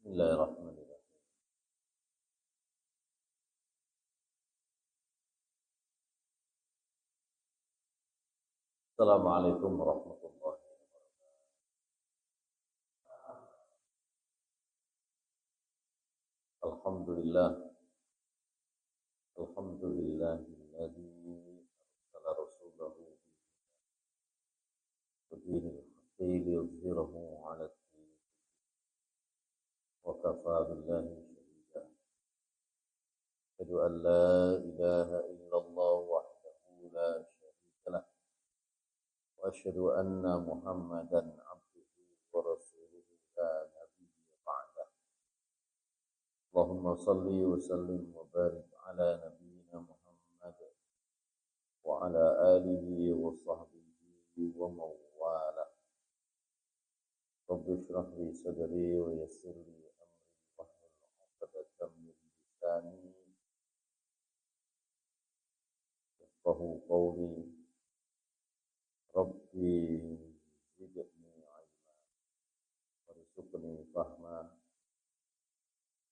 Bismillahirrahmanirrahim. Assalamualaikum warahmatullahi wabarakatuh. Alhamdulillah. Alhamdulillahilladzi arsala rasulahu bidinil haqqi liyudhhirahu 'ala ad-din wa kafaa billahi shahida. Asyhadu an la ilaha illallah wahdahu la syarika lah wa asyhadu anna Muhammadan 'abduhu wa rasuluhu la nabiyya ba'dah. Allahumma salli wa sallim wa barik ala nabiyyina Muhammad wa ala alihi wa sahbihi wa mawala. Rabbi shrah li sadri wa yassir li amri wahlul 'uqdatam min lisani yafqahu qawli. Rabbi zidni 'ilma warzuqni fahma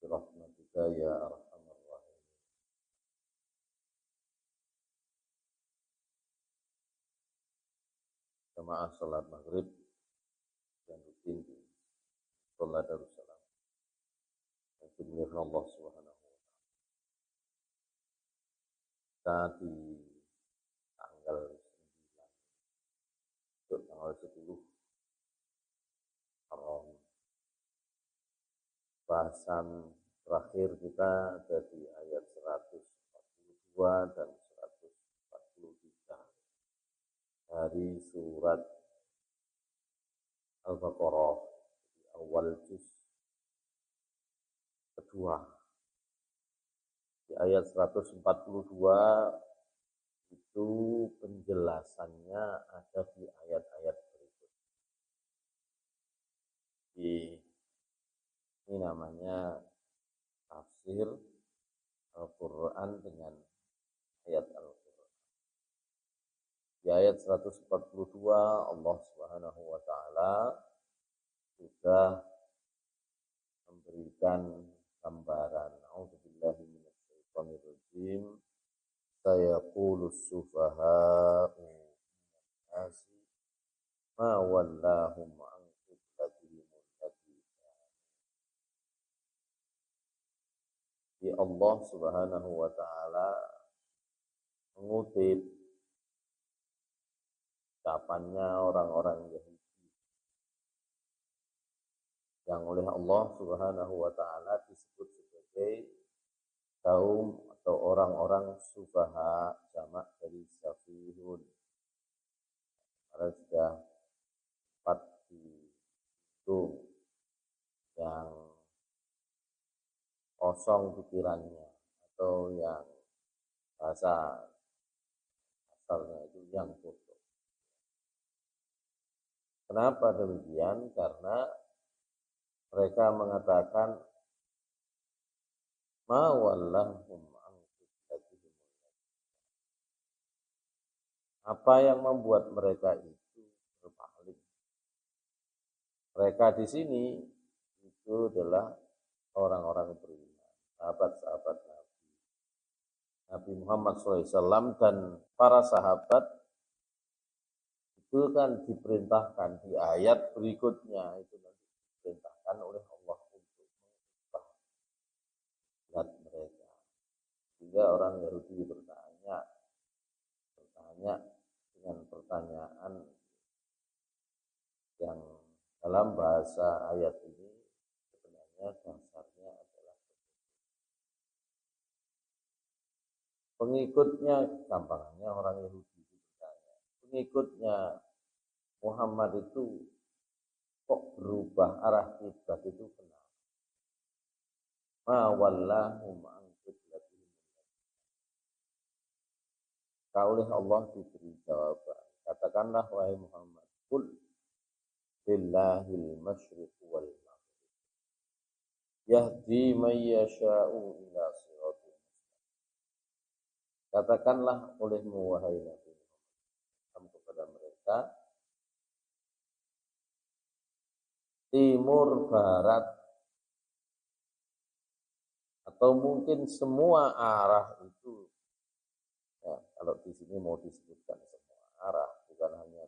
birahmatika ya arhamar rahimin. Jamaah salat maghrib yang rutin di Sholat Darussalam yang dimuliakan Allah Subhanahu wa taala. Kita di tanggal 9 untuk tanggal 10 Haram. Bahasan terakhir kita ada di ayat 142 dan 143 dari surat Al-Baqarah, di awal juz kedua. Di ayat 142 itu penjelasannya ada di ayat-ayat berikut. Ini namanya tafsir Al-Quran dengan ayat Al-Quran. Di ayat 142 Allah Subhanahu wa taala sudah memberikan gambaran. A'udzubillahi minasyaitonir rajim. Sayaqulus sufaha'u minan-nasi ma wallahum an qiblatihim allati di Allah Subhanahu wa taala mengutip ucapannya orang-orang Yahudi yang oleh Allah Subhanahu wa taala disebut sebagai kaum atau orang-orang sufaha, jamak dari safihun. Karena sudah empat itu yang kosong pikirannya atau yang bahasa asalnya itu yang bodoh. Kenapa demikian? Karena mereka mengatakan ma wallahum an qiblatihim. Apa yang membuat mereka itu berpaling? Mereka di sini itu adalah orang-orang beriman, sahabat-sahabat Nabi Muhammad SAW dan para sahabat itu kan diperintahkan di ayat berikutnya itu nanti diperintahkan oleh Allah untuk mengubah zat mereka. Sehingga orang Yahudi bertanya dengan pertanyaan yang dalam bahasa ayat ini sebenarnya dasarnya adalah pengikutnya, gampangannya orang Yahudi itu bertanya, pengikutnya Muhammad itu kok berubah arah kiblat itu kenapa? Ma wallahum an qiblatihim. Oleh Allah diberi jawaban. Katakanlah wahai Muhammad, qul lillahil masyriq wal maghrib. Yahdi man yasha'u ila siratin mustaqim. Katakanlah olehmu wahai Nabi Muhammad kepada mereka, timur barat atau mungkin semua arah itu, ya, kalau di sini mau disebutkan semua arah, bukan hanya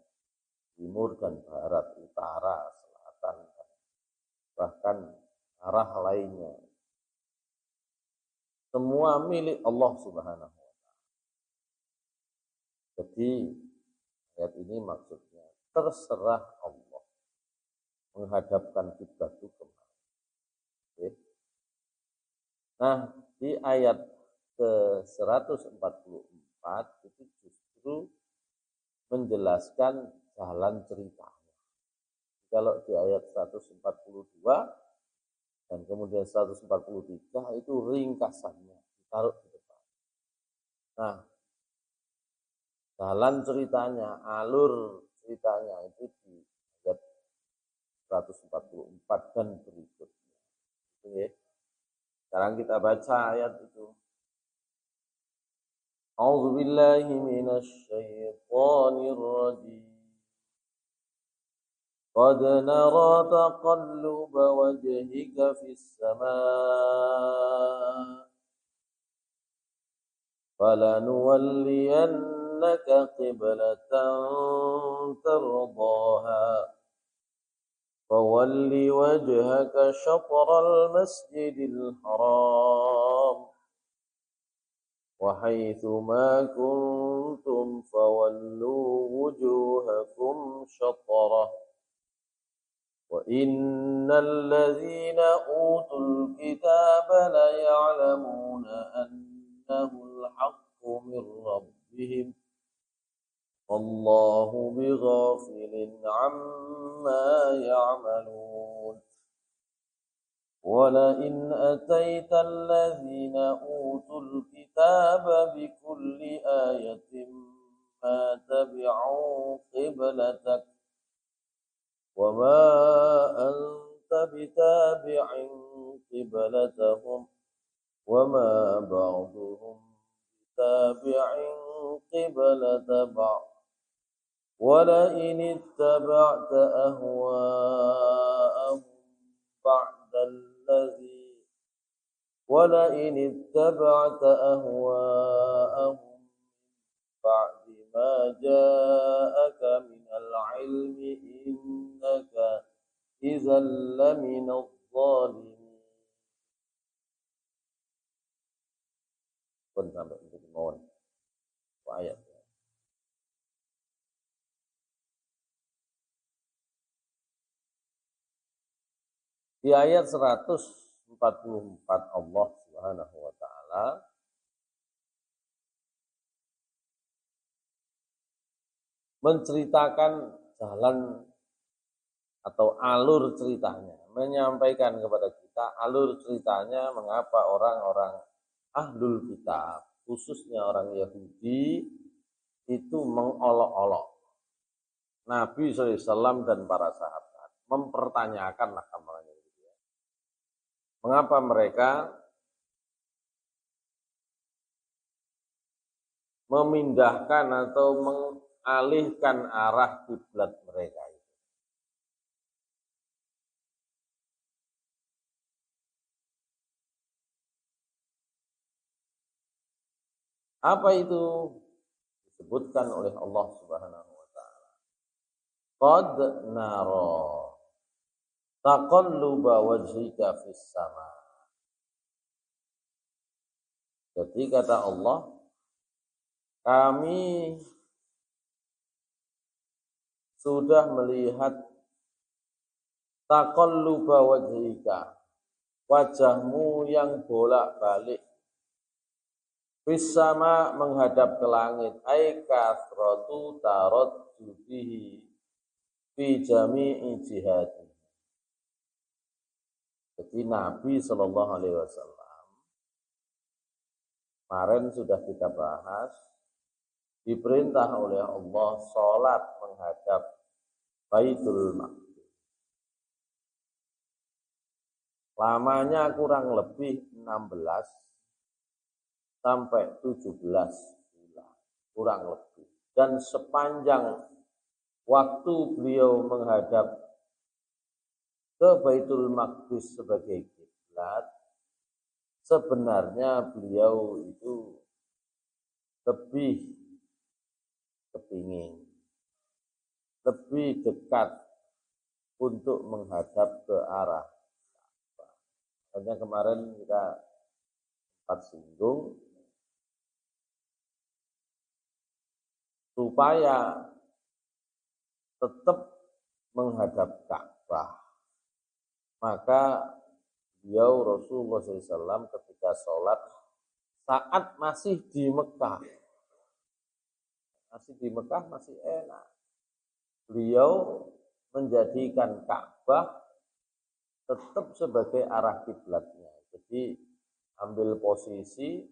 timur dan barat, utara, selatan, bahkan arah lainnya, semua milik Allah Subhanahu wa Ta'ala. Jadi ayat ini maksudnya terserah Allah menghadapkan kiblat itu kemana. Oke. Nah, di ayat ke-144 itu justru menjelaskan jalan ceritanya. Kalau di ayat 142 dan kemudian 143 itu ringkasannya ditaruh di depan. Nah, jalan ceritanya, alur ceritanya itu di ayat 144 dan berikutnya. Oke. Sekarang kita baca ayat itu. A'udzu billahi minasy syaithanir rajim. قد نرى تقلب وجهك في السماء فلنولينك قبلة ترضاها فول وجهك شطر المسجد الحرام وحيث ما كنتم فولوا وجوهكم شطره وَإِنَّ الَّذِينَ أُوتُوا الْكِتَابَ لَيَعْلَمُونَ أَنَّهُ الْحَقُّ مِنْ رَبِّهِمْ وَاللَّهُ بِغَافِلٍ عَمَّا يَعْمَلُونَ وَلَئِنْ أَتَيْتَ الَّذِينَ أُوتُوا الْكِتَابَ بِكُلِّ آيَةٍ مَا تَبِعُوا قِبْلَتَكَ وما أنت بتابع قبلتهم وما بعضهم بتابع قبلة بعض ولئن اتبعت أهواءهم بعد ما جاءك من العلم إنك إذا لمن الظالمين. Pun sampai itu mohon ayat. Di ayat 144 Allah Subhanahu wa taala menceritakan jalan atau alur ceritanya, menyampaikan kepada kita alur ceritanya mengapa orang-orang ahlul kitab, khususnya orang Yahudi, itu mengolok-olok Nabi SAW dan para sahabat, mempertanyakan lah gambarannya gitu ya. Mengapa mereka memindahkan atau mengalihkan arah kiblat mereka itu. Apa itu? Disebutkan oleh Allah Subhanahu wa taala. Qad nara taqalluba wajhika fis sama. Jadi kata Allah, kami sudah melihat taqalluba wajhika, wajahmu yang bolak-balik, fis sama, menghadap ke langit, ai kasratu taraddudihi fi jami'i jihadi. Jadi Nabi Shallallahu Alaihi Wasallam kemarin sudah kita bahas, diperintah oleh Allah sholat menghadap Baitul Maqdis. Lamanya kurang lebih 16 sampai 17 bulan, kurang lebih. Dan sepanjang waktu beliau menghadap ke Baitul Maqdis sebagai kiblat, sebenarnya beliau itu lebih kepingin, lebih dekat untuk menghadap ke arah Ka'bah. Makanya kemarin kita sempat singgung, supaya tetap menghadap Ka'bah, maka beliau Rasulullah SAW ketika sholat saat masih di Mekah masih enak, beliau menjadikan Ka'bah tetap sebagai arah kiblatnya. Jadi ambil posisi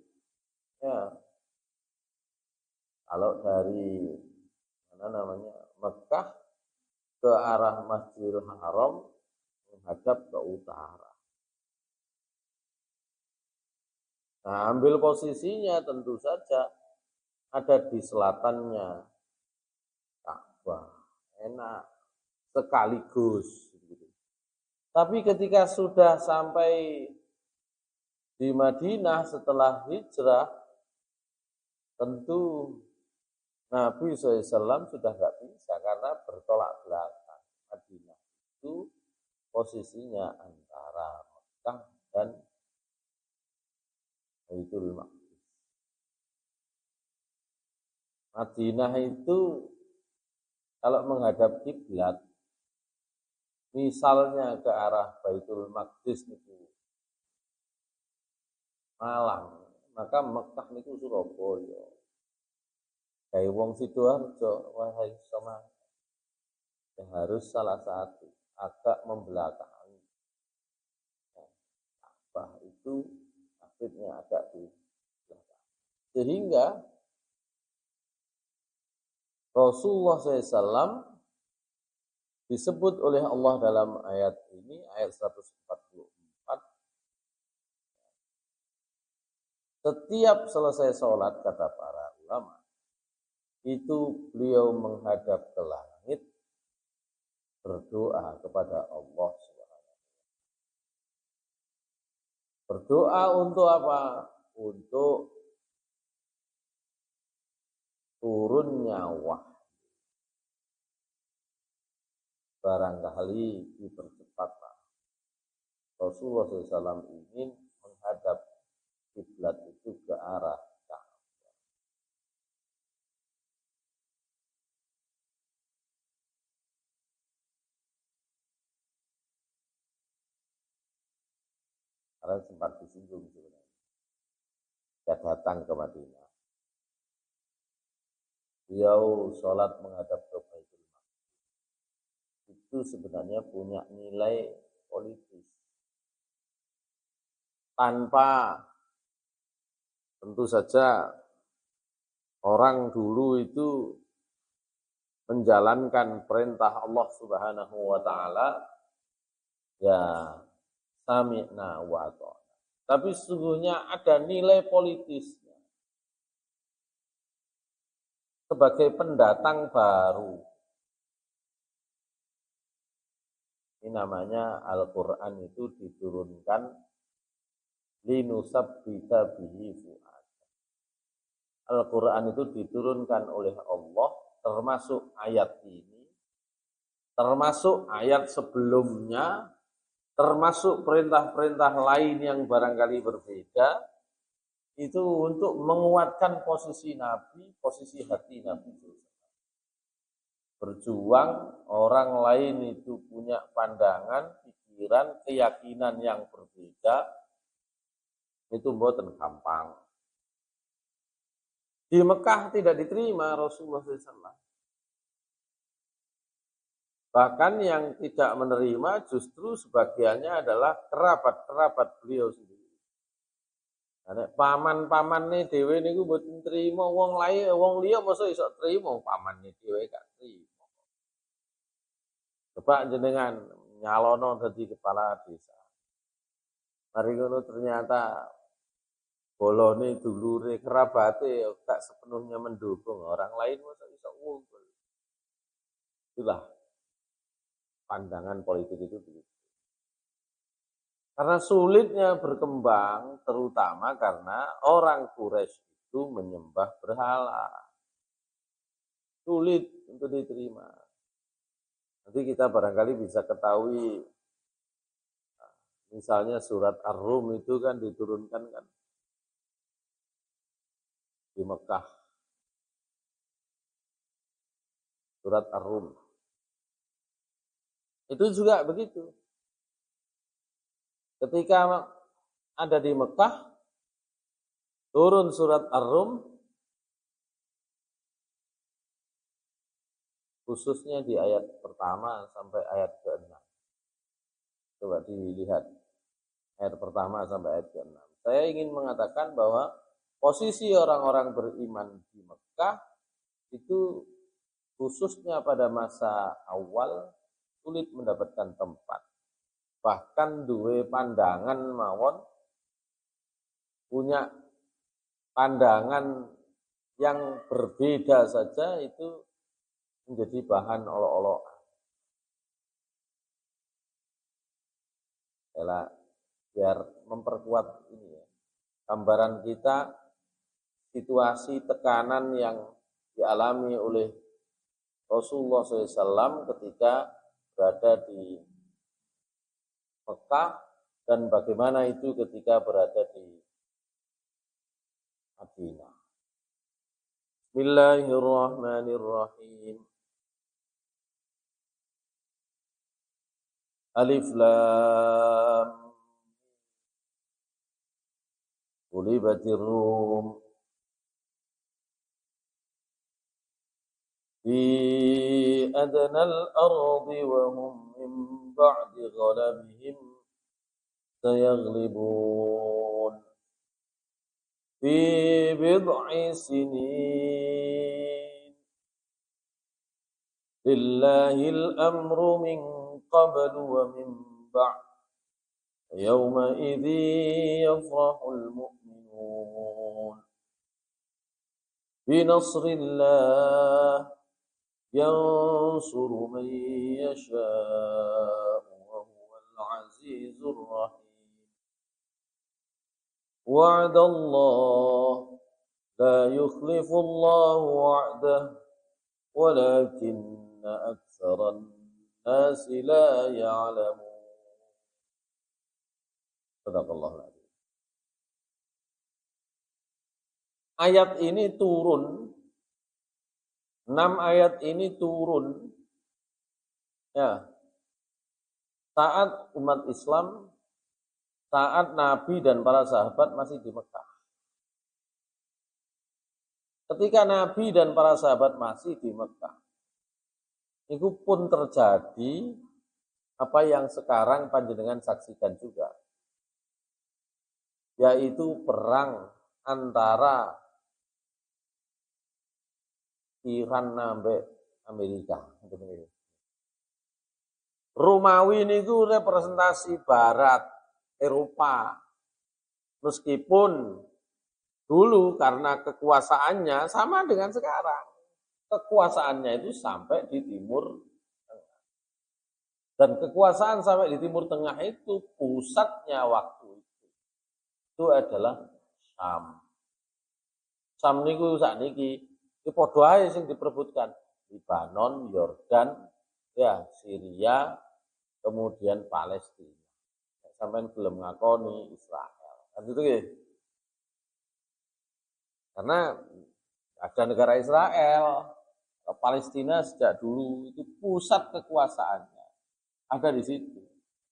ya, kalau dari Mekah ke arah Masjidil Haram menghadap ke utara. Nah, ambil posisinya tentu saja ada di selatannya Ka'bah, enak sekaligus. Tapi ketika sudah sampai di Madinah setelah hijrah, tentu Nabi SAW sudah nggak bisa karena bertolak belakang. Madinah itu posisinya antara Mekah dan Baitul Maqdis. Madinah itu kalau menghadap kiblat, misalnya ke arah Baitul Maqdis itu Malang, maka Mekah itu Surabaya. Kayak wong Sidoarjo, wahai sama, ya harus salah satu agak membelakangi. Ka'bah itu akhirnya agak di belakang. Sehingga Rasulullah SAW disebut oleh Allah dalam ayat ini, ayat 144, setiap selesai sholat, kata para ulama, itu beliau menghadap ke langit, berdoa kepada Allah Subhanahu. Berdoa untuk apa? Untuk turunnya wahyu. Barangkali dipercepatlah. Rasulullah SAW ingin menghadap kiblat itu ke arah Ka'bah. Karena sempat disinggung sebenarnya. Dia datang ke Madinah. Beliau sholat menghadap ke Baitul Maqdis. Itu sebenarnya punya nilai politis. Tanpa tentu saja orang dulu itu menjalankan perintah Allah Subhanahu wa taala, ya sami'na wa ata'na. Tapi sesungguhnya ada nilai politisnya. Sebagai pendatang baru. Ini namanya Al-Qur'an itu diturunkan linusabbita bihi fu'ad. Al-Qur'an itu diturunkan oleh Allah, termasuk ayat ini, termasuk ayat sebelumnya, termasuk perintah-perintah lain yang barangkali berbeda, itu untuk menguatkan posisi Nabi, posisi hati Nabi. Berjuang orang lain itu punya pandangan, pikiran, keyakinan yang berbeda, itu mboten gampang. Di Mekah tidak diterima Rasulullah SAW. Bahkan yang tidak menerima justru sebagiannya adalah kerabat-kerabat beliau sendiri. Nah, paman-paman nih dewe niku mboten trima, wong lain, wong liya mosok iso trima, paman nih dewe gak trima. Coba jenengan nyalono dadi kepala desa. Mari ngono ternyata bolone dulure kerabate gak sepenuhnya mendukung, orang lain mosok iso ngumpul. Itulah pandangan politik itu begitu. Karena sulitnya berkembang terutama karena orang Quraisy itu menyembah berhala. Sulit untuk diterima. Nanti kita barangkali bisa ketahui, misalnya surat Ar-Rum itu kan diturunkan kan di Mekah. Surat Ar-Rum. Itu juga begitu. Ketika ada di Mekah, turun surat Ar-Rum, khususnya di ayat pertama sampai ayat ke-6. Coba dilihat ayat pertama sampai ayat ke-6. Saya ingin mengatakan bahwa posisi orang-orang beriman di Mekah itu khususnya pada masa awal sulit mendapatkan tempat. Bahkan duwe pandangan mawon, punya pandangan yang berbeda saja itu menjadi bahan olok-olokan. Biar memperkuat ini ya, gambaran kita situasi tekanan yang dialami oleh Rasulullah SAW ketika berada di Mekah dan bagaimana itu ketika berada di Madinah. Bismillahirrahmanirrahim. Alif Lam Ghulibatir Rum fi adnal ardi wa hum min ba'di ghalabihim sayaghlibun fi bid'i sinin lillahil amru min qablu wa min ba'd yawma'idzi yafrahul mu'minun binasrillah yansuru man yasha'u wa huwal azizur rahim wa'adallah la yukhlifullahu wa'dah walakinna aktsaran nasi la ya'lamun. Sadaqallahul adzim. Ayat ini turun, 6 ayat ini turun ya, saat umat Islam, saat Nabi dan para sahabat masih di Mekah. Ketika Nabi dan para sahabat masih di Mekah, itu pun terjadi apa yang sekarang panjenengan saksikan juga, yaitu perang antara Iran sampai Amerika. Romawi niku representasi Barat, Eropa. Meskipun dulu karena kekuasaannya sama dengan sekarang. Kekuasaannya itu sampai di Timur Tengah. Dan kekuasaan sampai di Timur Tengah itu pusatnya waktu itu adalah Syam. Syam niku sakniki iki padha ae sing diperebutkan. Libanon, Yordan, ya Syria, kemudian Palestina. Sampai belum ngakoni Israel. Kan itu ya. Karena ada negara Israel, Palestina sejak dulu itu pusat kekuasaannya ada di situ.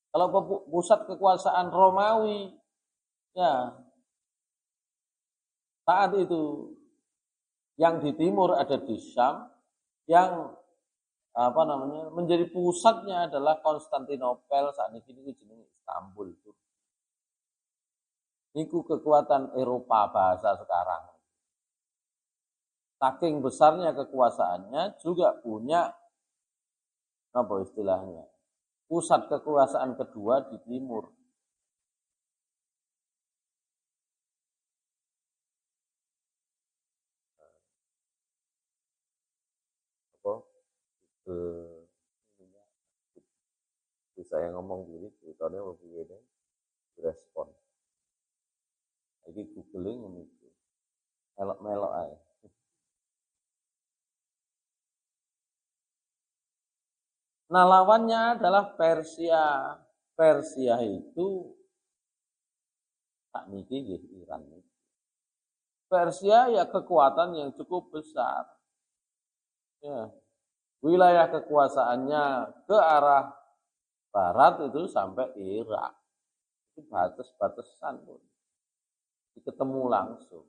Kalau pusat kekuasaan Romawi, ya saat itu yang di timur ada di Syam, yang menjadi pusatnya adalah Konstantinopel, saat ini jenenge Istanbul. Niku kekuatan Eropa bahasa sekarang. Saking besarnya kekuasaannya juga punya apa istilahnya? Pusat kekuasaan kedua di timur. Saya ngomong diri, ceritanya begini. direspon. Iki googling ngono iku. Melok-melok ae. Nah, lawannya adalah Persia. Persia itu tak niki nggih Iran. Persia ya kekuatan yang cukup besar. Ya. Wilayah kekuasaannya ke arah barat itu sampai Irak. Itu batas-batasan pun. Ketemu langsung.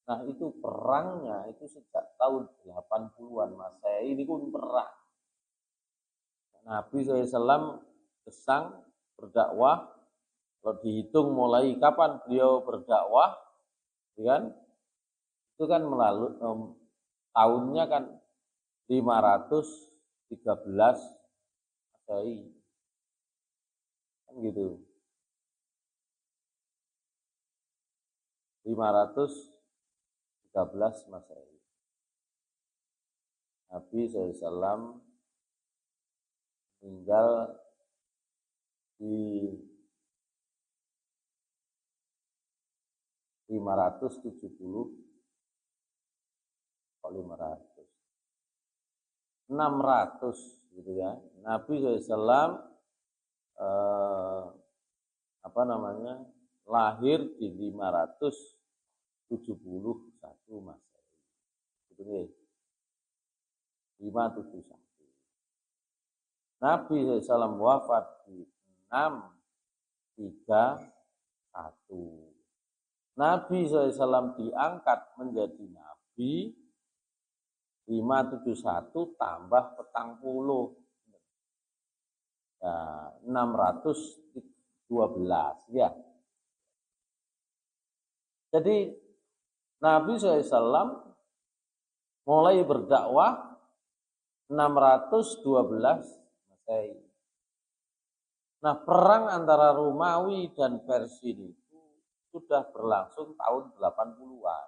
Nah, itu perangnya itu sejak tahun 80-an Masehi ini pun perang. Nabi SAW gesang berdakwah. Kalau dihitung mulai kapan beliau berdakwah, kan? Itu kan melalui tahunnya kan 513 Masehi. Kan gitu. 513 Masehi. Nabi SAW tinggal di 570 kok 500 600 gitu ya. Nabi SAW lahir di 571 Masehi. Itu nih. 571. Nabi SAW wafat di 631. Nabi SAW diangkat menjadi Nabi 571 tambah 40. Ya, 612 ya. Jadi Nabi SAW mulai berdakwah 612 Masehi. Nah, perang antara Romawi dan Persia itu sudah berlangsung tahun 80-an.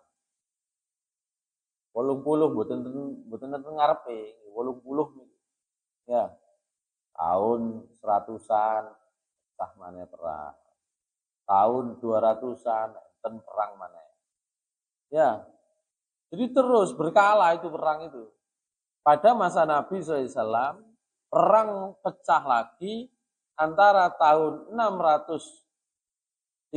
80 mboten ngarepe, 80 ya. Tahun 100-an sah maneh perang. Tahun 200-an enten perang maneh. Ya. Jadi terus berkala itu perang itu. Pada masa Nabi SAW, perang pecah lagi antara tahun 613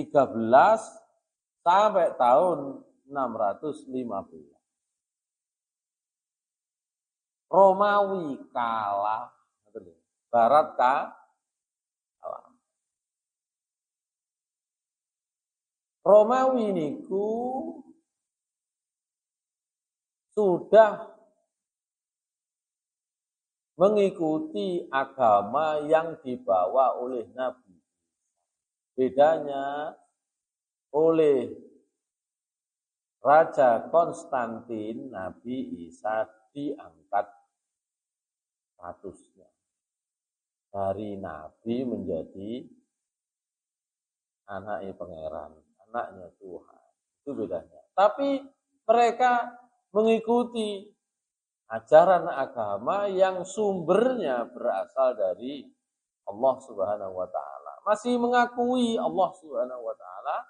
sampai tahun 615. Romawi kalah, Barat kalah. Romawi niku sudah mengikuti agama yang dibawa oleh Nabi. Bedanya oleh Raja Konstantin, Nabi Isa diangkat statusnya dari Nabi menjadi anaknya pangeran, anaknya Tuhan. Itu bedanya. Tapi mereka mengikuti ajaran agama yang sumbernya berasal dari Allah Subhanahu wa taala. Masih mengakui Allah Subhanahu wa taala,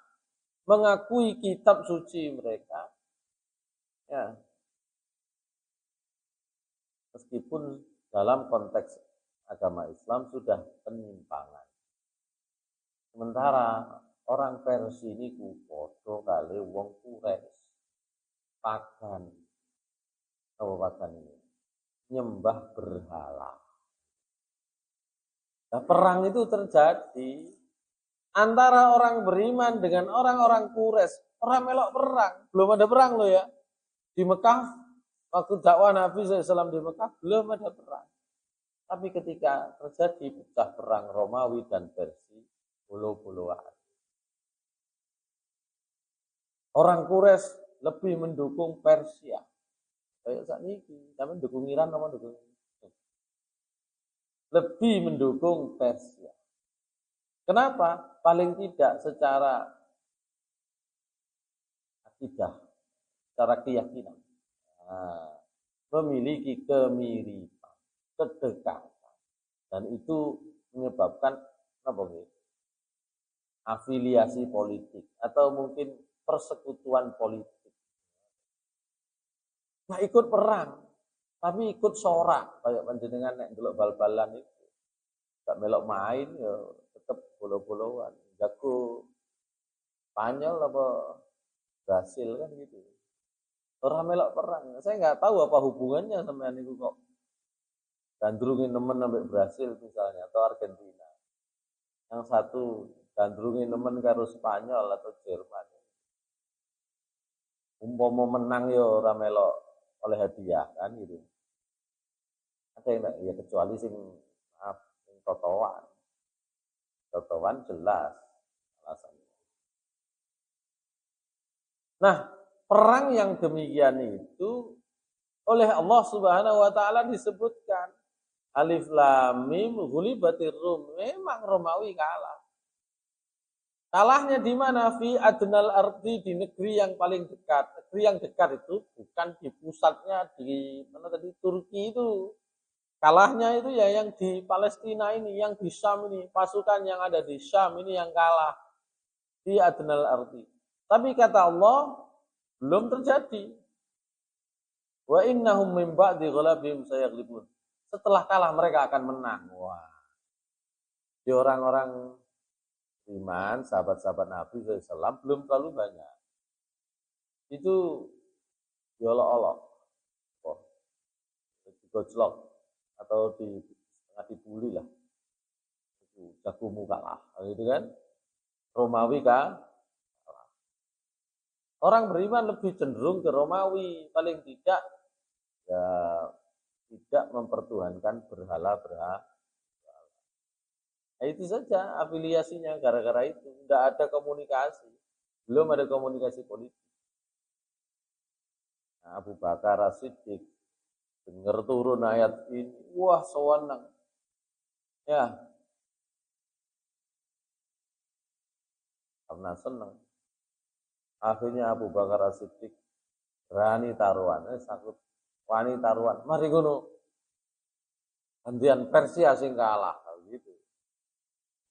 mengakui kitab suci mereka. Ya. Meskipun dalam konteks agama Islam sudah penyimpangan. Sementara orang Persia ini padha kali wong Quraisy. Pagan. Apa pagan ini? Nyembah berhala. Nah, perang itu terjadi antara orang beriman dengan orang-orang Quraisy. Orang melok perang, belum ada perang loh ya. Di Mekah, waktu dakwah Nabi SAW di Mekah, belum ada perang. Tapi ketika terjadi pecah perang Romawi dan Persia, bolo-boloan. Orang Quraisy lebih mendukung Persia. Kayak saat ini, kami mendukung Iran sama mendukung lebih mendukung Persia. Kenapa? Paling tidak secara akidah, secara keyakinan. Nah, memiliki kemiripan, kedekatan. Dan itu menyebabkan apa? afiliasi politik atau mungkin persekutuan politik. Nah ikut perang, tapi ikut sorak kayak panjenengan nek ndelok bal-balan itu. Gak melok main ya tetep bolo-boloan. Jago Spanyol apa Brasil kan gitu. Orang melok perang. Saya nggak tahu apa hubungannya sama niku kok gandrungin nemen sampai Brasil misalnya atau Argentina. Yang satu gandrungin nemen karo Spanyol atau Jerman. Umpama menang yo ora melok oleh hadiah kan gitu. Ada yang enggak? Ya kecuali sing maaf sing totoan. Totoan jelas alasannya. Nah, perang yang demikian itu oleh Allah Subhanahu wa taala disebutkan Alif Lam Mim ghulibatir Rum. Memang Romawi kalah. Kalahnya di mana? Fi adnal ardi, di negeri yang paling dekat. Negeri yang dekat itu bukan di pusatnya di mana tadi Turki itu. Kalahnya itu ya yang di Palestina ini, yang di Syam ini, pasukan yang ada di Syam ini yang kalah di adnal ardi. Tapi kata Allah belum terjadi. Wa innahum min ba'di ghalabihim sayaghlibun. Setelah kalah mereka akan menang. Wah. Di orang-orang iman, sahabat-sahabat Nabi SAW belum terlalu banyak. Itu diolok-olok, oh, digojlok atau setengah dibully lah. Itu jagomu kalah, gitu kan? Romawi kalah. Orang beriman lebih cenderung ke Romawi, paling tidak ya tidak mempertuhankan berhala-berhala. Nah, itu saja afiliasinya gara-gara itu. Tidak ada komunikasi. Belum ada komunikasi politik. Nah, Abu Bakar As-Siddiq dengar turun ayat ini, wah sewenang. Ya, karena senang. Akhirnya Abu Bakar As-Siddiq berani taruhan. Sakut wani taruhan. Mari ngono. Gantian Persia sing kalah. Gitu.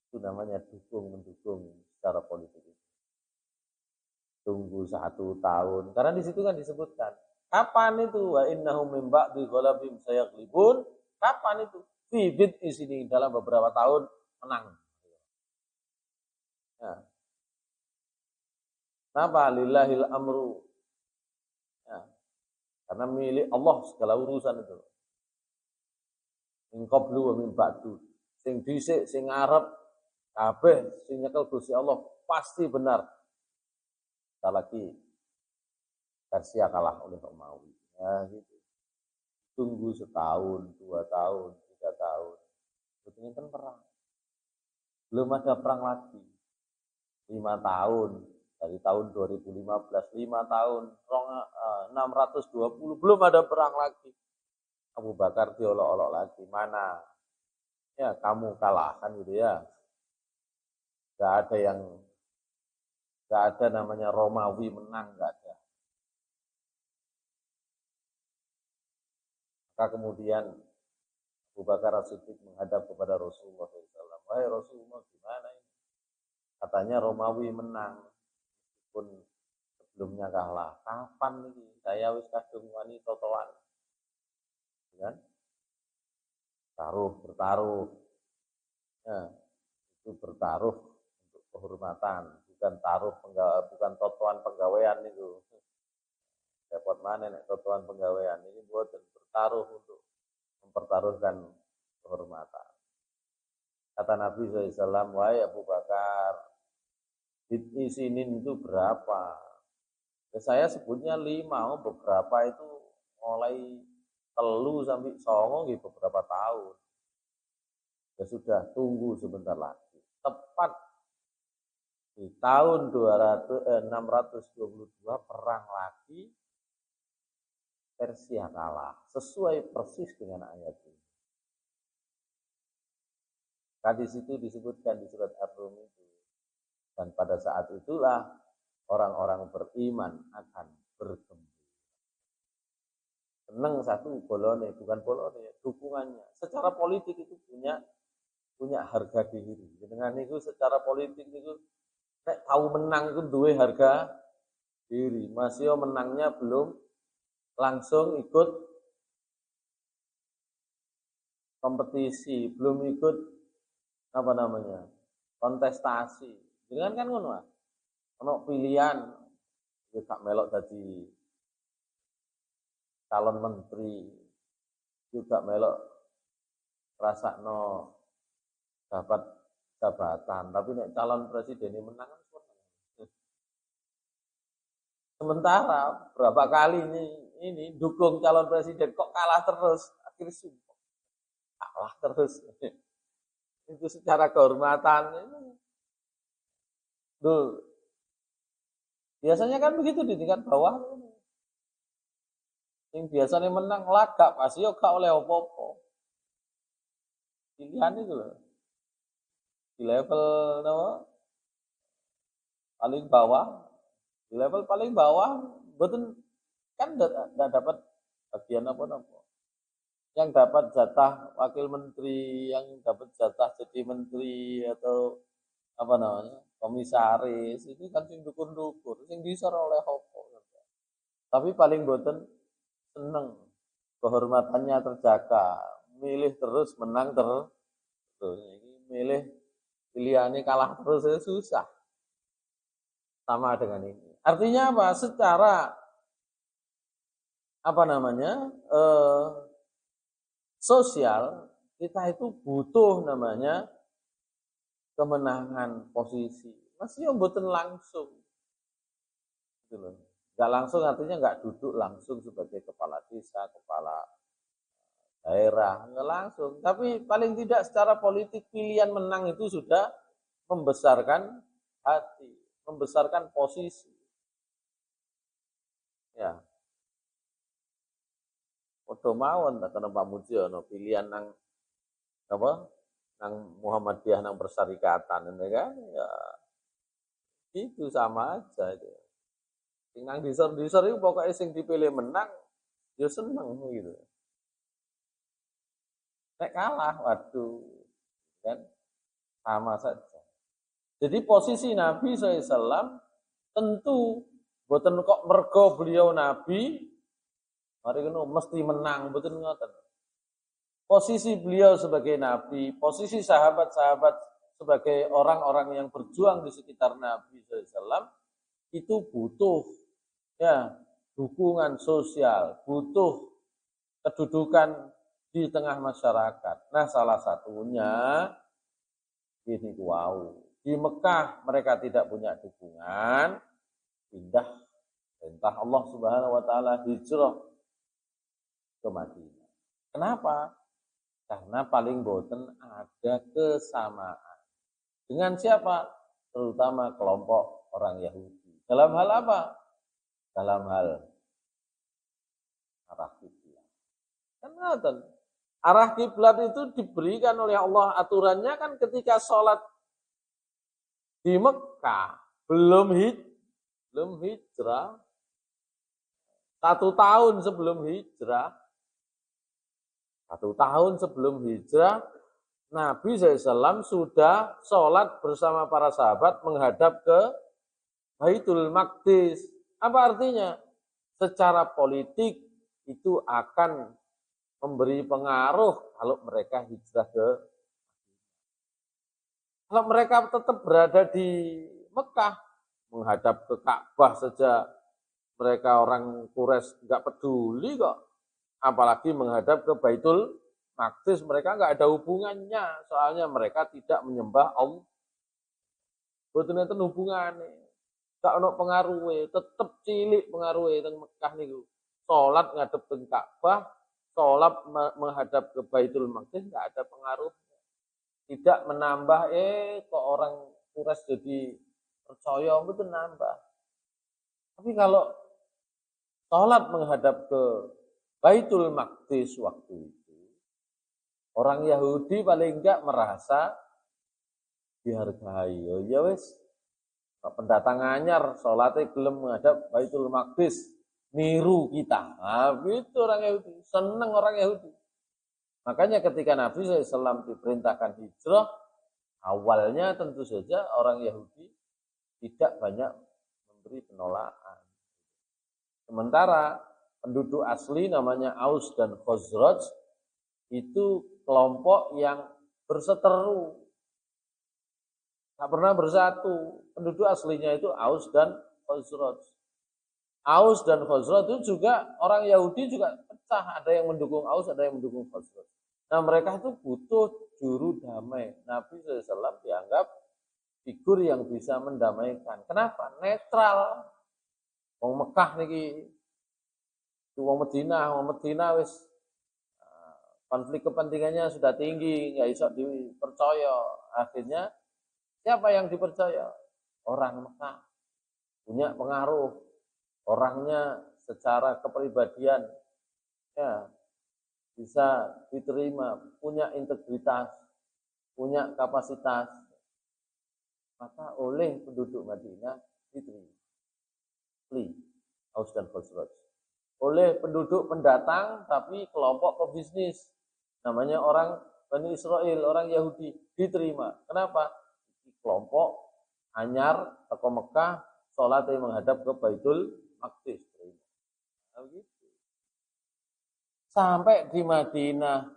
Itu namanya dukung-mendukung secara politik. Tunggu 1 tahun. Karena di situ kan disebutkan. Kapan itu? Wa innahum min ba'di ghalabim sayaghlibun. Kapan itu? Fi bid'i sini dalam beberapa tahun menang. Ya. Kenapa? Lillahil amru. Ya. Karena milik Allah segala urusan itu. Min qablu wa min ba'du. Sing dhisik, sing ngarep, kabeh sing nyekel Gusti Allah pasti benar. Lagi Persia kalah oleh Romawi. Ya gitu. Tunggu 1 tahun, 2 tahun, 3 tahun. Betulnya kan perang. Belum ada perang lagi. 5 tahun. Dari tahun 2015, 5 tahun, 620, belum ada perang lagi. Abu Bakar diolok-olok lagi. Mana? Ya kamu kalah kan gitu ya. Gak ada namanya Romawi menang, gak ada. Maka kemudian Abu Bakar As-Siddiq menghadap kepada Rasulullah SAW. Wahai Rasulullah, gimana ini? Katanya Romawi menang, pun sebelumnya kalah. Kapan ini? Saya wis kadung wani totoan. Kan? Bertaruh. Ya, itu bertaruh untuk kehormatan, bukan totoan penggawaian itu. Dapat mana nek totoan penggawaian ini buat bertaruh untuk mempertaruhkan kehormatan. Kata Nabi SAW, wahai Abu Bakar, isinin itu berapa? Ya, saya sebutnya 5, beberapa itu mulai 3 sampai 9 gitu, beberapa tahun. Ya sudah, tunggu sebentar lagi. Tepat di tahun 622 perang lagi, Persia kalah. Sesuai persis dengan ayat ini. Nah, di situ disebutkan di surat Ar-Rum itu. Dan pada saat itulah orang-orang beriman akan bergembira. Senang satu bolone, bukan bolone, dukungannya. Secara politik itu punya harga diri. Dengan itu secara politik itu Nek tahu menang itu duwe harga diri. Masih menangnya belum langsung ikut kompetisi, belum ikut apa namanya? Kontestasi. Dengan kan ngono ah. Ono pilihan ya gak melok dadi calon menteri, juga melok rasakno dapat jabatan, tapi nek calon presiden ini menang kan seneng. Sementara berapa kali ini dukung calon presiden kok kalah terus, akhirnya sumpah kalah terus. Itu secara kehormatan. Duh, biasanya kan begitu di tingkat bawah. Yang biasanya menang lagak pasti yo gak oleh opo-opo. Pilihan itu loh. Di level apa? Paling bawah, di level paling bawah betul kan enggak dapat bagian apa-apa. Yang dapat jatah wakil menteri, yang dapat jatah jadi menteri atau apa namanya? Komisaris itu kan sing dukur-dukur, sing disor oleh opo. Tapi paling boten seneng kehormatannya terjaga, milih terus menang terus. Ini milih pilihannya kalah terus ya susah. Sama dengan ini. Artinya apa? Secara apa namanya sosial kita itu butuh namanya kemenangan posisi. Masih yang boten langsung, gitu loh. Gak langsung artinya nggak duduk langsung sebagai kepala desa, kepala daerah, nggak langsung. Tapi paling tidak secara politik pilihan menang itu sudah membesarkan hati, membesarkan posisi. Ya, padha mawon tak kena Pak Mujiono pilihan nang apa? Nang Muhammadiyah nang Persyarikatan ini kan ya itu sama aja itu. Sing nang disor-disor itu pokoknya sing dipilih menang ya seneng gitu. Nek kalah waduh kan sama saja. Jadi posisi Nabi SAW tentu boten kok mergo beliau Nabi mari ngono mesti menang boten ngoten. Posisi beliau sebagai Nabi, posisi sahabat-sahabat sebagai orang-orang yang berjuang di sekitar Nabi SAW itu butuh ya dukungan sosial, butuh kedudukan di tengah masyarakat. Nah, salah satunya ini wow. Di Mekah mereka tidak punya dukungan, pindah perintah Allah Subhanahu wa taala hijrah ke Madinah. Kenapa? Karena paling boten ada kesamaan. Dengan siapa? Terutama kelompok orang Yahudi. Dalam hal apa? Dalam hal arah kiblat. Kan arah kiblat itu diberikan oleh Allah aturannya kan ketika sholat di Mekah belum hijrah 1 tahun sebelum hijrah Nabi SAW sudah sholat bersama para sahabat menghadap ke Baitul Maqdis. Apa artinya? Secara politik itu akan memberi pengaruh kalau mereka hijrah ke kalau mereka tetap berada di Mekah menghadap ke Ka'bah saja mereka orang Quraisy nggak peduli kok, apalagi menghadap ke Baitul Maqdis mereka nggak ada hubungannya, soalnya mereka tidak menyembah Allah. Betul itu hubungannya, nggak ada pengaruhnya, tetap cilik pengaruhnya teng Mekah niku. Sholat ngadep ke Ka'bah, sholat menghadap ke Baitul Maqdis nggak ada pengaruh. Tidak menambah kok orang Quraisy jadi percaya betul nambah. Tapi kalau sholat menghadap ke Baitul Maqdis waktu itu, orang Yahudi paling enggak merasa dihargai. Oh ya wes, pendatang anyar sholatnya gelem menghadap Baitul Maqdis, niru kita. Nah, itu orang Yahudi, seneng orang Yahudi. Makanya ketika Nabi SAW diperintahkan hijrah, awalnya tentu saja orang Yahudi tidak banyak memberi penolakan. Sementara penduduk asli namanya Aus dan Khazraj itu kelompok yang berseteru, tak pernah bersatu. Penduduk aslinya itu Aus dan Khazraj. Aus dan Khazraj itu juga orang Yahudi juga pecah, ada yang mendukung Aus, ada yang mendukung Khazraj. Nah mereka itu butuh juru damai. Nabi SAW dianggap figur yang bisa mendamaikan. Kenapa? Netral. Wong Mekah niki, wong Medina wis konflik kepentingannya sudah tinggi, nggak bisa dipercaya. Akhirnya siapa yang dipercaya? Orang Mekah. Punya pengaruh. Orangnya secara kepribadian ya bisa diterima, punya integritas, punya kapasitas, maka oleh penduduk Madinah diterima. Aus dan Khazraj. Oleh penduduk pendatang tapi kelompok pebisnis, namanya orang Bani Israel, orang Yahudi, diterima. Kenapa? Kelompok anyar teko Mekah, sholat yang menghadap ke Baitul Maqdis. Nah, gitu. Sampai di Madinah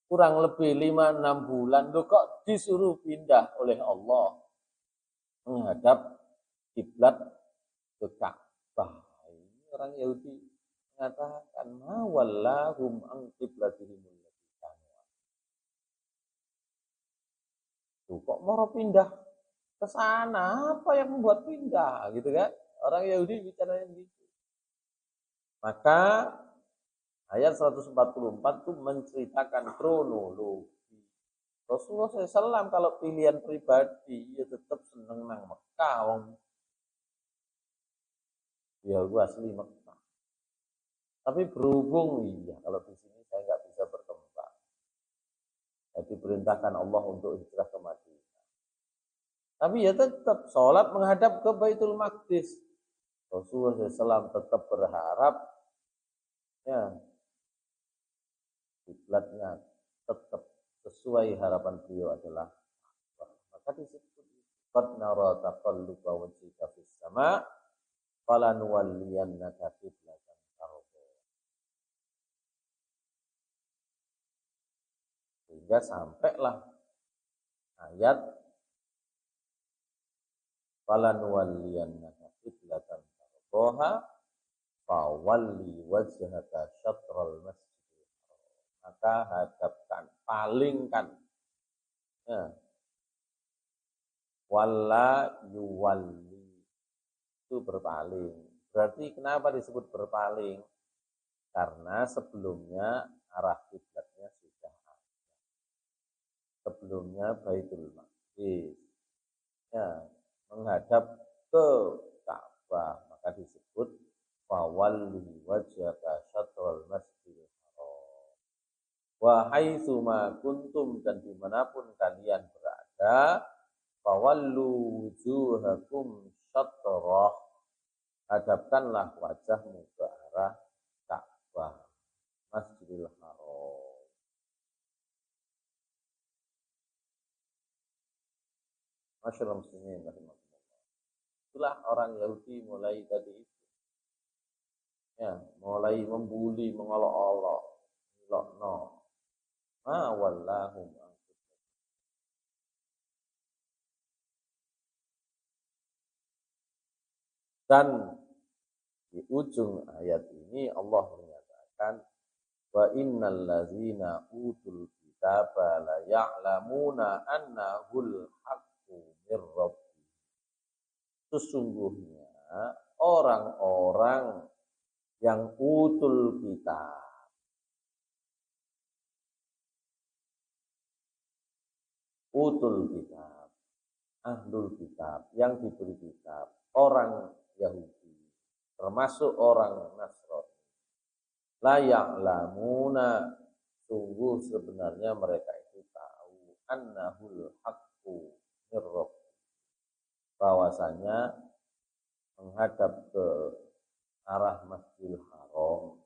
kurang lebih 5-6 bulan, loh kok disuruh pindah oleh Allah menghadap kiblat ke Ka'bah. Ini orang Yahudi mengatakan ma wallahum an qiblatihim allati kanu. Tuh kok mau pindah ke sana? Apa yang membuat pindah gitu kan? Orang Yahudi bicaranya gitu. Maka ayat 144 itu menceritakan kronologi. Rasulullah SAW kalau pilihan pribadi ya tetap seneng nang Mekah, wong ya gua asli Mekah. Tapi berhubung iya kalau di sini saya nggak bisa berkembang. Saya diperintahkan Allah untuk hijrah ke Madinah. Tapi ya tetap sholat menghadap ke Baitul Maqdis. Rasulullah SAW tetap berharap ya kiblatnya tetap sesuai harapan beliau adalah maka disebut qad nara taqalluba wajhika fis sama falanuwalliyannaka qiblatan tardha. Sehingga sampailah ayat falanuwalliyannaka qiblatan tardha fawalli wajhaka syatral masjidil haram. Maka hadapkan, palingkan ya. Walla yuwalli itu berpaling. Berarti kenapa disebut berpaling? Karena sebelumnya arah kiblatnya sudah ada. Sebelumnya Baitul Maqdis ya, menghadap ke Ka'bah, maka disebut fawalli wajhaka syatral masjidil haram. Wa haitsu ma kuntum, dan dimanapun kalian berada, fawallu wujuhakum syatrah, hadapkanlah wajahmu ke arah Ka'bah, Masjidil Haram. Masyaallah muslimin rahimakumullah. Itulah orang Yahudi mulai tadi itu. Ya, mulai membuli, mengolok-olok, ilokno. Ma wallahum. Dan di ujung ayat ini Allah menyatakan wa innal ladzina utul kitaba la ya'lamuna annahul haqqu mir rabbih. Sesungguhnya orang-orang yang utul kitab, ahlul kitab, yang diberi kitab, orang Yahudi, termasuk orang Nasrani. La ya'lamuna, sungguh sebenarnya mereka itu tahu annahul haqqu mir rabbih, bahwasanya menghadap ke arah Masjidil Haram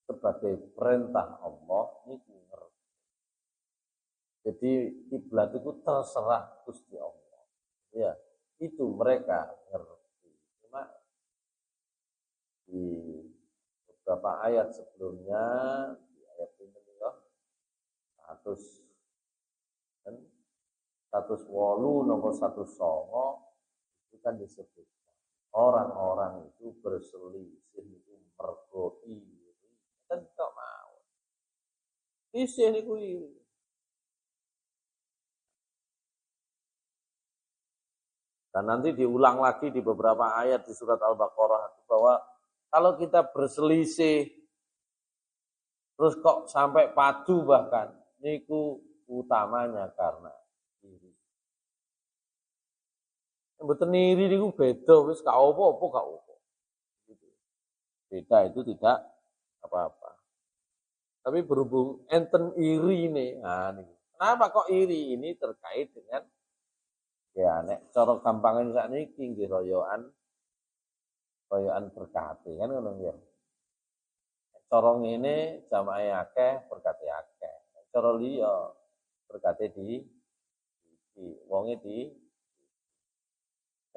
sebagai perintah Allah niku ngerti. Jadi kiblat itu terserah Gusti Allah. Ya, Itu mereka ngerti. Cuma di beberapa ayat sebelumnya, di ayat ini ya, 100 kan 108 nomor 109 itu kan disebut orang-orang itu berselisih itu mergo iri. Kan kok mau. Isih niku iri. Dan nanti diulang lagi di beberapa ayat di surat Al-Baqarah bahwa kalau kita berselisih terus kok sampai padu bahkan niku utamanya karena iri. Mboten iri niku beda wis gak apa-apa gak apa. Beda itu tidak apa-apa. Tapi berhubung enten iri nih, nah nih. Kenapa kok iri ini terkait dengan ya nek cara gampangan sakniki nggih royoan berkati kan ngono ya. Cara ngene jamaah akeh berkati akeh. Cara liya berkati di wonge di.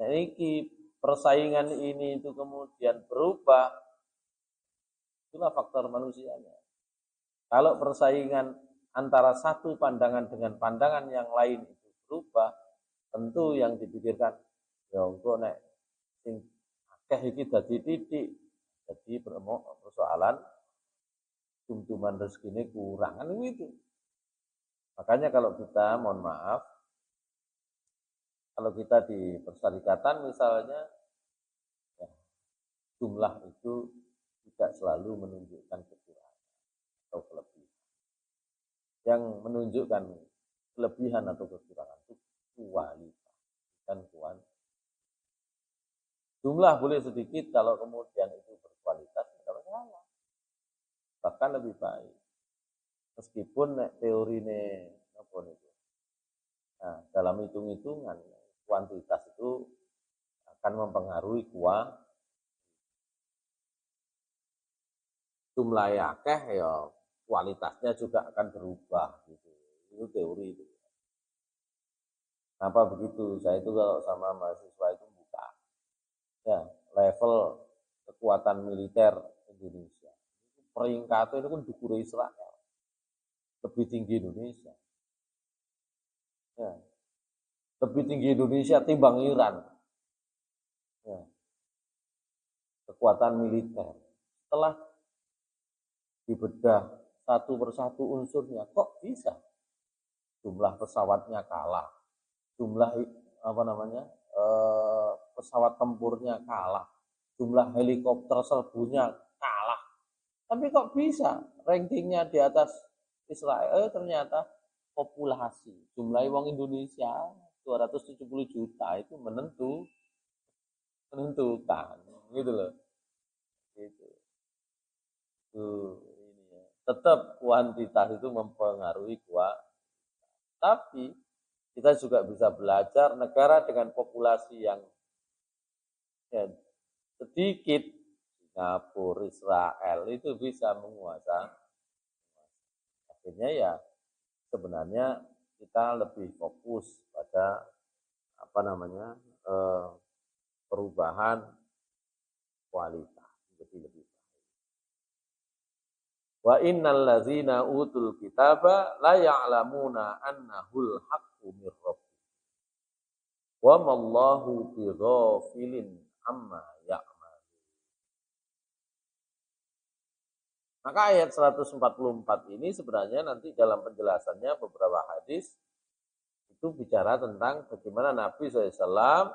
Nah iki persaingan ini itu kemudian berubah, itulah faktor manusianya. Kalau persaingan antara satu pandangan dengan pandangan yang lain itu berubah, tentu yang dipikirkan ya engko nek sing akeh iki dadi titik, jadi persoalan tumtuman rezekine kurang kan itu. Makanya kalau kita mohon maaf kalau kita di persyarikatan misalnya ya, jumlah itu tidak selalu menunjukkan kekurangan atau kelebihan. Yang menunjukkan kelebihan atau kekurangan itu kualitas dan kuantitas. Jumlah boleh sedikit kalau kemudian itu berkualitas tidak masalah. Bahkan lebih baik. Meskipun teori ini apa itu. Nah, dalam hitung-hitungan kuantitas itu akan mempengaruhi jumlah akeh ya kualitasnya juga akan berubah gitu. Itu teori itu. Kenapa begitu? Saya itu kalau sama mahasiswa itu buka ya level kekuatan militer Indonesia. Peringkatnya itu kan dukure Israel. Lebih tinggi Indonesia. Ya. Lebih tinggi Indonesia timbang Iran. Ya. Kekuatan militer. Setelah dibedah satu persatu unsurnya, kok bisa? Jumlah pesawatnya kalah, jumlah pesawat tempurnya kalah, jumlah helikopter serbunya kalah. Tapi kok bisa rankingnya di atas Israel? Ternyata populasi, jumlah wong Indonesia 270 juta itu menentukan, gitu loh. Gitu. Ini ya. Tetap kuantitas itu mempengaruhi kualitas. Tapi kita juga bisa belajar negara dengan populasi yang ya, sedikit, Singapura, Israel itu bisa menguasai. Akhirnya ya sebenarnya kita lebih fokus pada perubahan kualitas jadi lebih baik. Wa innal ladzina utul kitaba la ya'lamuna annahul haqqu mir rabbih. Wa mallahu bighafilin amma ya'malun. Maka ayat 144 ini sebenarnya nanti dalam penjelasannya beberapa hadis itu bicara tentang bagaimana Nabi SAW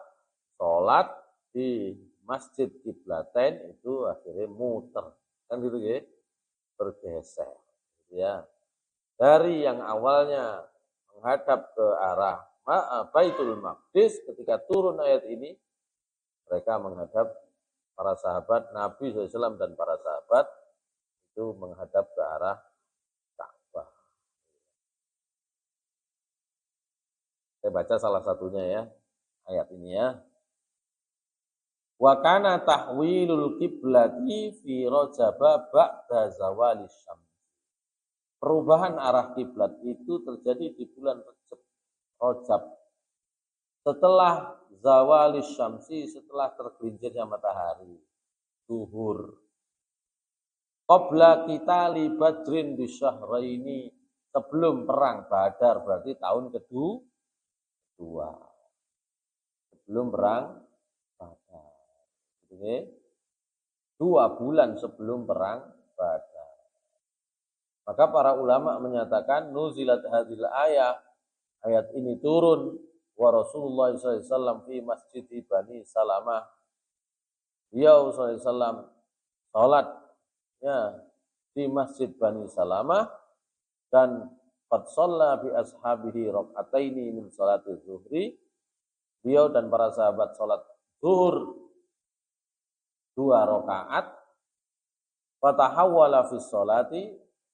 sholat di Masjid Qiblatain itu akhirnya muter. Kan gitu ya, bergeser. Ya. Dari yang awalnya menghadap ke arah Baitul Maqdis, ketika turun ayat ini, mereka menghadap para sahabat Nabi SAW dan para sahabat itu menghadap ke arah Ka'bah. Saya baca salah satunya ya, ayat ini ya. Wa kana tahwilul qiblati fi Rajab ba'da zawali syams. Perubahan arah kiblat itu terjadi di bulan Rajab setelah zawalis syamsi, setelah tergelincirnya matahari, zuhur. Qabla qitali badrin bisyahraini, sebelum perang Badar, berarti tahun kedua. Sebelum perang Badar. Jadi 2 bulan sebelum perang Badar. Maka para ulama menyatakan nuzilat hadhil ayat ini turun wa Rasulullah SAW fi masjid Bani Salamah. Beliau SAW salat ya di Masjid Bani Salamah, dan qad shalla bi ashabihi raka'ataini min salati zuhri. Beliau dan para sahabat salat zuhur 2 rakaat. Fatahawwala fi sholati,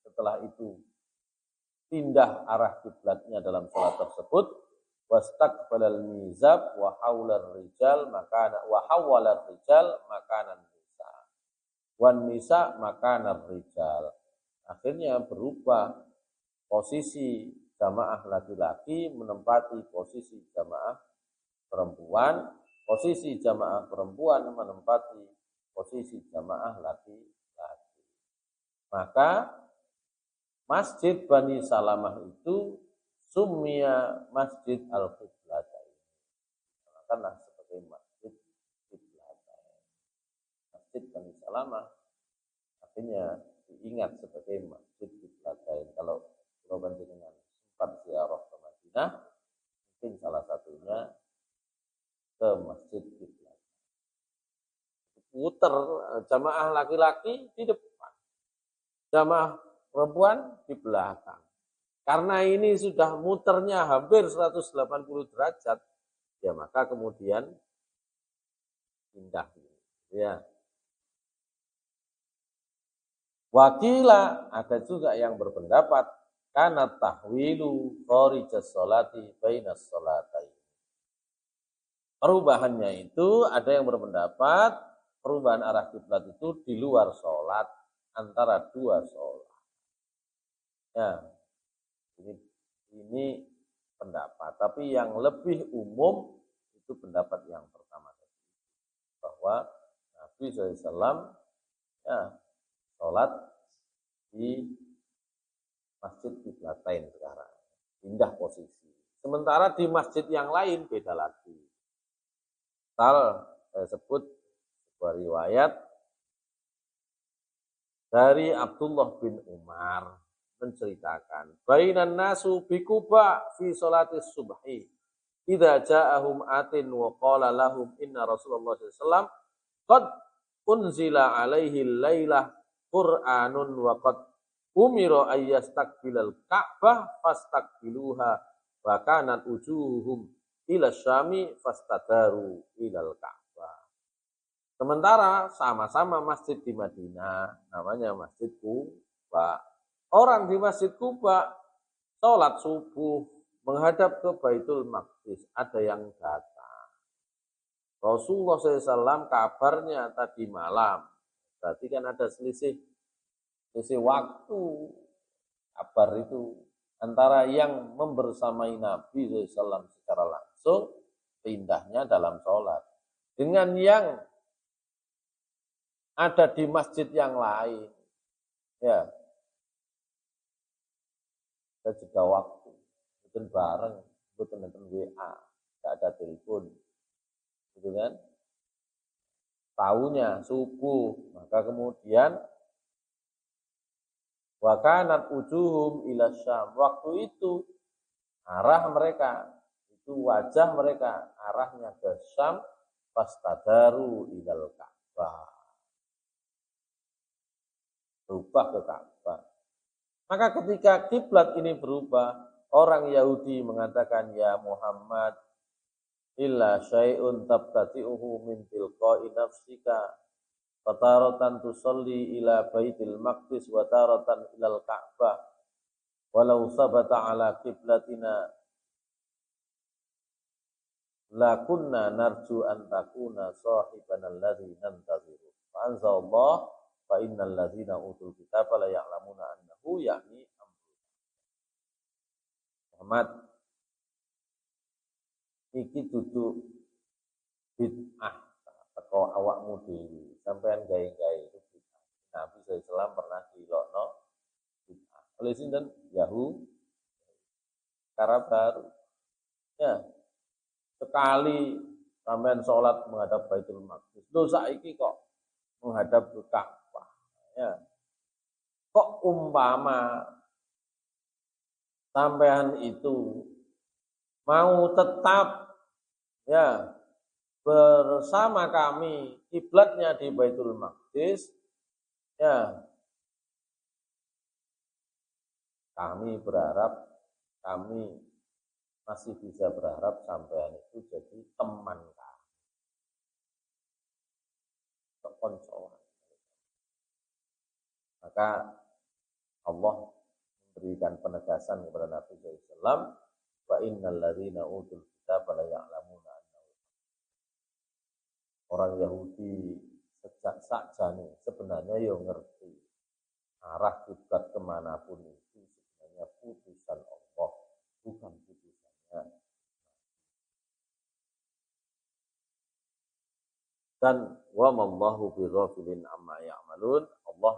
setelah itu pindah arah kiblatnya dalam salat tersebut. Wastaqbalal mizab wa haular rijal makana wa hawwalar rijal makanan nisa. Wan nisa makanar rijal. Akhirnya berubah posisi jamaah laki-laki menempati posisi jamaah perempuan, posisi jamaah perempuan menempati posisi jamaah laki-laki. Maka Masjid Bani Salamah itu summiya Masjid Al-Qiblatain. Karena sebagai Masjid Qiblatain. Masjid Bani Salamah artinya diingat sebagai Masjid Qiblatain. Kalau dengan sempat ziarah ke Madinah, mungkin salah satunya ke Masjid Qiblatain. Putar jamaah laki-laki di depan, jamaah perempuan di belakang. Karena ini sudah muternya hampir 180 derajat, ya maka kemudian pindah. Ya. Wakila, ada juga yang berpendapat kana tahwilu kharijas sholati bainas sholatain. Perubahannya itu ada yang berpendapat perubahan arah kiblat itu di luar sholat, antara 2 sholat. Ya, ini pendapat. Tapi yang lebih umum itu pendapat yang pertama tadi, bahwa Nabi SAW ya sholat di Masjid Qiblatain sekarang, pindah posisi. Sementara di masjid yang lain beda lagi. Saya sebut sebuah riwayat dari Abdullah bin Umar menceritakan, bainan nasu bi Quba fi sholatis subhi idza ja'ahum atin wa qala lahum inna Rasulullah sallallahu alaihi wasallam qad unzila alaihi lailah Qur'anun wa qad umira ayyastaqbilal Ka'bah fastaqbiluha wa kanat ujuhum ila syami fastadaru ilal Ka'bah. Sementara sama-sama masjid di Madinah, namanya Masjid Quba. Orang di Masjid Quba sholat subuh menghadap ke Baitul Maqdis, ada yang datang. Rasulullah SAW kabarnya tadi malam, berarti kan ada selisih waktu kabar itu antara yang membersamai Nabi SAW secara langsung, pindahnya dalam sholat, dengan yang ada di masjid yang lain. Ya, kita juga waktu, bukan bareng, bukan WA, tidak ada telepon, gitu kan? Tahunya subuh, maka kemudian wa kanat ujuhum ila syam. Waktu itu arah mereka, itu wajah mereka arahnya ke Syam, fastadaru ilal Ka'bah. Berubah ke Ka'bah. Maka ketika kiblat ini berubah, orang Yahudi mengatakan, ya Muhammad, illa syai'un tabtati'uhu min tilqa'i nafsika, fataratan tusalli ila baitil maqdis wa taratan ilal Ka'bah, walau sabata ala qiblatina la kunna narju an takuna sahibana alladhi nantaziru. Fa anzalallah fa innal ladzina utul kitaba la ya'lamuna annahu yakni Muhammad, iki duduk bid'ah teko awakmu dhewe sampean gawe-gawe itu bid'ah. Nabi sallallahu pernah dilokno bid'ah oleh sinten Yahudi cara baru ya sekali sampean sholat menghadap Baitul Maqdis lho saiki kok menghadap ke Ka'bah ya kok umpama sampean itu mau tetap ya bersama kami kiblatnya di Baitul Maqdis ya kami berharap kami masih bisa berharap sampean itu jadi teman kami kekoncoan maka Allah memberikan penegasan kepada Nabi SAW wa innal ladzina utul kitaba la ya'lamuna annahu orang Yahudi sejak sakjane sebenarnya yo ngerti arah kiblat kemanapun itu sebenarnya putusan Allah bukan putusannya dan wa mallahu bighafilin amma ya'malun Allah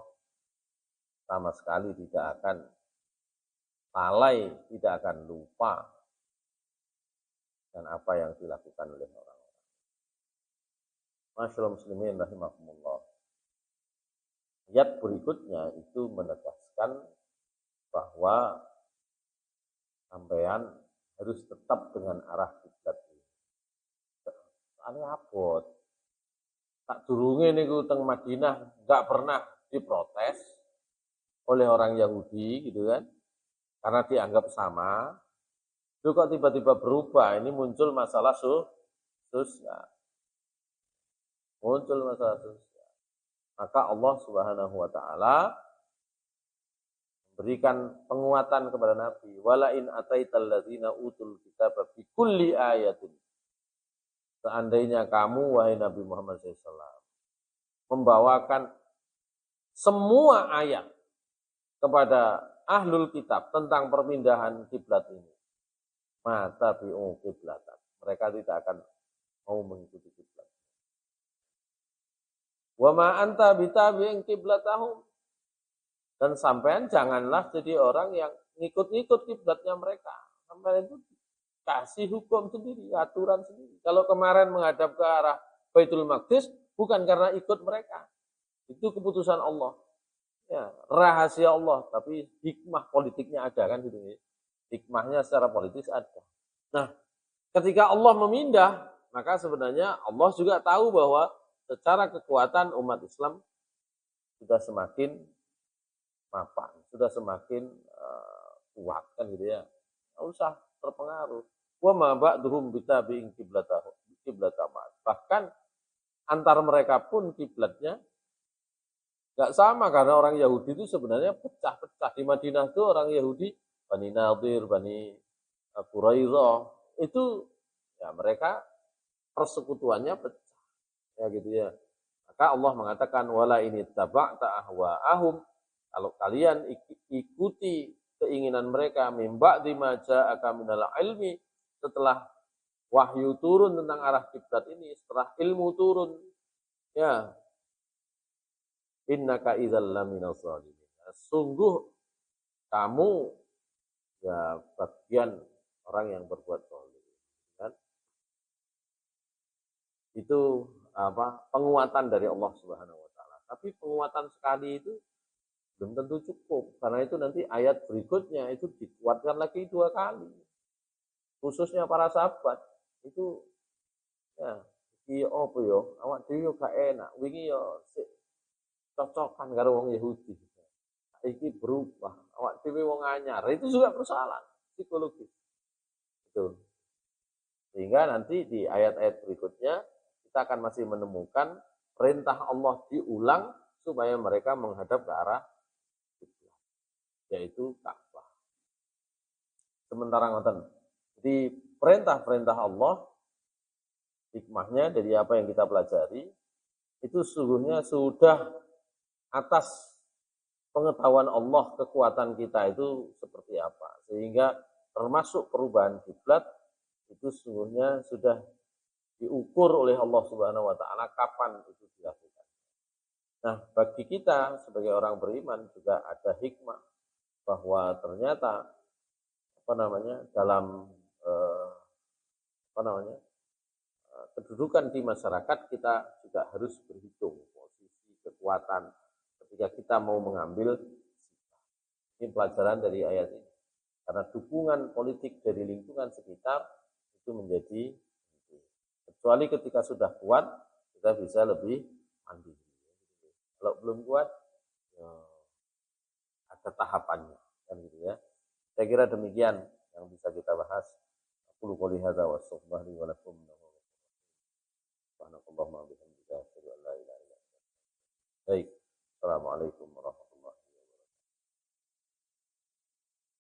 sama sekali tidak akan lalai, tidak akan lupa dan apa yang dilakukan oleh orang-orang. Masyaallah muslimin rahimakumullah. Ayat berikutnya itu menegaskan bahwa sampean harus tetap dengan arah kiblat ini. Soalnya abot. Tak durunge niku teng Madinah enggak pernah diprotes oleh orang Yahudi gitu kan. Karena dianggap sama. Itu kok tiba-tiba berubah, ini muncul masalah sosial. Muncul masalah sosial. Maka Allah Subhanahu wa taala memberikan penguatan kepada Nabi, wala in ataital ladzina utul kitaba bi kulli ayatin. Seandainya kamu wahai Nabi Muhammad SAW membawakan semua ayat kepada ahlul kitab tentang perpindahan kiblat ini, mata bi'u kiblatan. Mereka tidak akan mau mengikuti kiblat. Wa ma anta bitabi'in kiblatahum. Dan sampean janganlah jadi orang yang ngikut-ngikut kiblatnya mereka. Sampean itu kasih hukum sendiri, aturan sendiri. Kalau kemarin menghadap ke arah Baitul Maqdis bukan karena ikut mereka. Itu keputusan Allah. Ya, rahasia Allah, tapi hikmah politiknya ada kan gitu ya. Hikmahnya secara politis ada. Nah, ketika Allah memindah, maka sebenarnya Allah juga tahu bahwa secara kekuatan umat Islam sudah semakin mapan, sudah semakin kuat kan gitu ya. Enggak usah terpengaruh. Wa ma ba'duhum bitabi'in qiblatahum. Bahkan antar mereka pun kiblatnya nggak sama karena orang Yahudi itu sebenarnya pecah-pecah. Di Madinah itu orang Yahudi, Bani Nadir, Bani Quraidah, itu ya mereka persekutuannya pecah. Ya gitu ya. Maka Allah mengatakan, wala ini taba'ta ahwa'ahum. Kalau kalian ikuti keinginan mereka, mimba di maja'aka minal ilmi, setelah wahyu turun tentang arah kiblat ini, setelah ilmu turun, ya, innaka idzal laminaz zalimin. Sungguh kamu ya bagian orang yang berbuat zalim. Kan? Itu penguatan dari Allah Subhanahu wa taala. Tapi penguatan sekali itu belum tentu cukup karena itu nanti ayat berikutnya itu dikuatkan lagi 2 kali. Khususnya para sahabat itu ya iki opo yo awak dhewe gak enak wingi yo cocokan karo wong Yahudi. Iki berubah, awak dhewe wong anyar. Itu juga persoalan psikologis. Itu. Sehingga nanti di ayat-ayat berikutnya kita akan masih menemukan perintah Allah diulang supaya mereka menghadap ke arah kiblat, yaitu Ka'bah. Sementara ngoten. Jadi perintah-perintah Allah hikmahnya dari apa yang kita pelajari itu sesungguhnya sudah atas pengetahuan Allah kekuatan kita itu seperti apa. Sehingga termasuk perubahan kiblat itu sesungguhnya sudah diukur oleh Allah Subhanahu wa taala kapan itu dilakukan. Nah, bagi kita sebagai orang beriman juga ada hikmah bahwa ternyata dalam eh, apa namanya kedudukan di masyarakat kita juga harus berhitung posisi kekuatan ketika kita mau mengambil ini pelajaran dari ayat ini. Karena dukungan politik dari lingkungan sekitar itu menjadi penting. Kecuali ketika sudah kuat, kita bisa lebih mandiri. Kalau belum kuat, ya, ada tahapannya, kan gitu ya. Saya kira demikian yang bisa kita bahas. Aku qouli hadza wa astaghfirullahi wa lakum. Subhanakallahumma wa bihamdika asyhadu an la ilaha illa anta. Baik. Assalamualaikum.